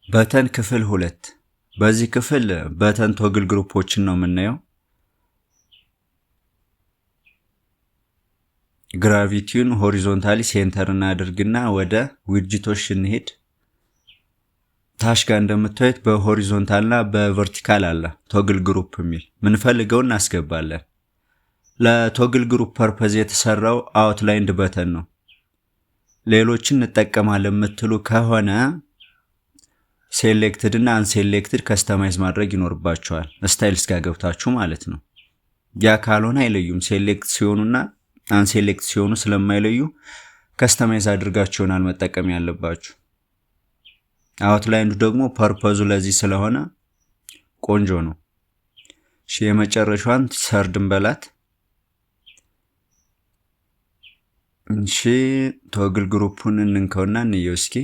በተን ክፍል 2 በዚህ ክፍል በተን ቶግል ግሩፖችን ነው የምናየው። ግራቪቲውን ሆሪዞንታሊ ሴንተር እናድርግና ወደ ዊድጅቶች እንሄድ። ታች ጋር እንደምታዩት በሆሪዞንታልና በቨርቲካል አለ ቶግል ግሩፕ የሚል ምንፈልገውን እናስገባለን። ለቶግል ግሩፕ ፐርፐዝ የተሰራው አውትላይንድ በተን ነው። ሌሎችን እንጠቀማለን የምትሉ ከሆነ ሴሌክትድ እና አንሴሌክትድ ከስተማይዝ ማድረግ ይኖርባቸዋል። ስታይልስ ጋር ገብታችሁ ማለት ነው። ያ ካልሆነ አይለዩም። ሴሌክት ሲሆኑና አንሴሌክት ሲሆኑ ስለማይለዩ ከስተማይዝ አድርጋችሁናል መጠቀም ያለባችሁ። አውትላይንዱ ደግሞ ፐርፐዙ ለዚህ ስለሆነ ቆንጆ ነው። እሺ የመጨረሻዋን ሰርድን በላት። እሺ ቶግል ግሩፑን እንንከውና እንየው እስኪ።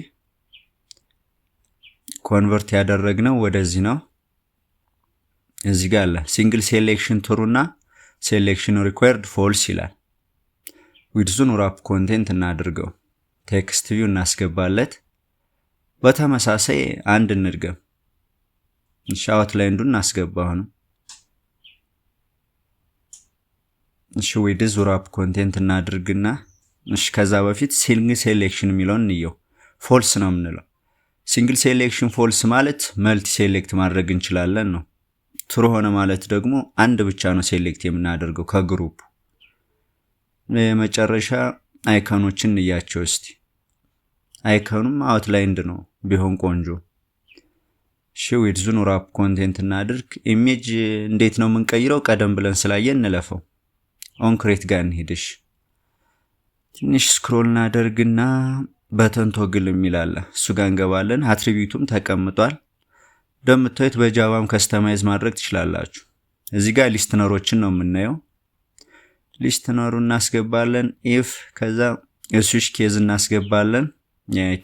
ኮንቨርት ያደረግነው ወደዚህ ነው። እዚህ ጋር አለ ሲንግል ሴሌክሽን ትሩና ሴሌክሽን ሪኳየርድ ፎልስ ይላል። ዊድዙን ራፕ ኮንቴንት እናድርገው። ቴክስት ቪው እናስገባለት። በተመሳሳይ አንድ እንድገም። እሺ አውትላይንዱን እናስገባው ነው። እሺ ዊድዝ ራፕ ኮንቴንት እናድርግና እሺ ከዛ በፊት ሲንግል ሴሌክሽን የሚለውን እንየው። ፎልስ ነው የምንለው። ሲንግል ሴሌክሽን ፎልስ ማለት መልቲ ሴሌክት ማድረግ እንችላለን ነው። ትሩ ሆነ ማለት ደግሞ አንድ ብቻ ነው ሴሌክት የምናደርገው ከግሩፕ። የመጨረሻ አይኮኖችን እንያቸው እስቲ። አይኮኑም አውትላይንድ ነው ቢሆን ቆንጆ። እሺ ዊድዙን ራፕ ኮንቴንት እናድርግ። ኢሜጅ እንዴት ነው የምንቀይረው? ቀደም ብለን ስላየን እንለፈው። ኦን ክሬት ጋር እንሄድሽ። ትንሽ ስክሮል እናደርግና በተን ቶግል የሚላለ እሱ ጋር እንገባለን። አትሪቢዩቱም ተቀምጧል። እንደምታዩት በጃቫም ከስተማይዝ ማድረግ ትችላላችሁ። እዚህ ጋር ሊስትነሮችን ነው የምናየው። ሊስትነሩ እናስገባለን። ኢፍ ከዛ ስዊች ኬዝ እናስገባለን።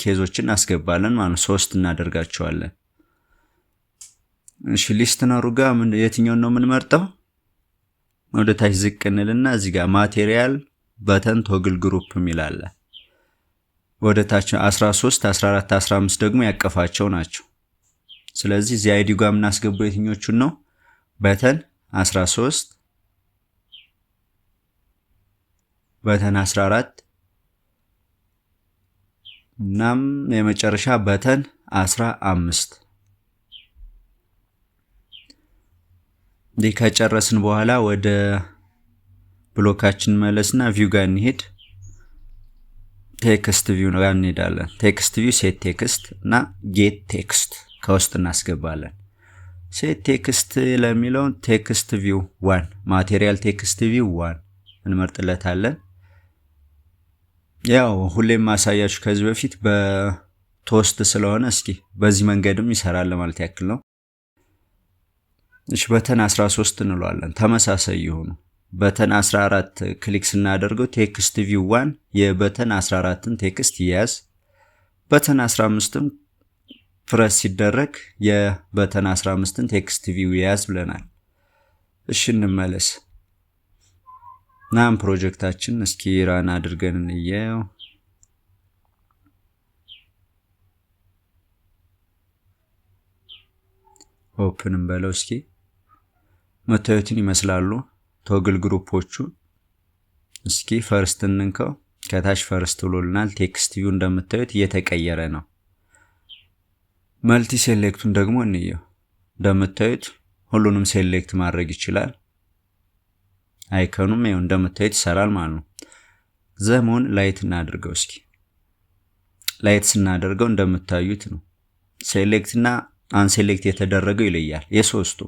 ኬዞችን እናስገባለን ማለት 3 እናደርጋቸዋለን። እሺ ሊስትነሩ ጋር የትኛውን ነው የምንመርጠው? ወደ ታች ዝቅ እንልና እዚህ ጋር ማቴሪያል በተን ቶግል ግሩፕ የሚላለ ወደ ታች 13 14 15 ደግሞ ያቀፋቸው ናቸው። ስለዚህ እዚህ አይዲው ጋር የምናስገባው የትኞቹን ነው? በተን 13 በተን 14 እናም የመጨረሻ በተን 15። ከጨረስን በኋላ ወደ ብሎካችን መለስና ቪው ጋር እንሄድ። ቴክስት ቪው ጋር እንሄዳለን። ቴክስት ቪው ሴት ቴክስት እና ጌት ቴክስት ከውስጥ እናስገባለን። ሴት ቴክስት ለሚለው ቴክስት ቪው 1 ማቴሪያል ቴክስት ቪው 1 እንመርጥለታለን። ያው ሁሌም ማሳያችሁ ከዚህ በፊት በቶስት ስለሆነ እስኪ በዚህ መንገድም ይሰራል ማለት ያክል ነው። እሺ በተን 13 እንለዋለን። ተመሳሳይ ይሆኑ። በተን 14 ክሊክ ስናደርገው ቴክስት ቪው 1 የበተን 14ን ቴክስት ይያዝ። በተን 15ም ፕረስ ሲደረግ የበተን 15ን ቴክስት ቪው ይያዝ ብለናል። እሺ እንመለስ። ናም ፕሮጀክታችን እስኪ ራን አድርገን እንየው። ኦፕን እንበለው እስኪ። መታየቱን ይመስላሉ ቶግል ግሩፖቹ። እስኪ ፈርስት እንንከው። ከታች ፈርስት ብሎልናል። ቴክስት ቪው እንደምታዩት እየተቀየረ ነው። መልቲ ሴሌክቱን ደግሞ እንየው። እንደምታዩት ሁሉንም ሴሌክት ማድረግ ይችላል። አይኮኑም ይኸው እንደምታዩት ይሰራል ማለት ነው። ዘመን ላይት እናድርገው እስኪ። ላይት ስናደርገው እንደምታዩት ነው። ሴሌክት እና አንሴሌክት የተደረገው ይለያል የሶስቱ።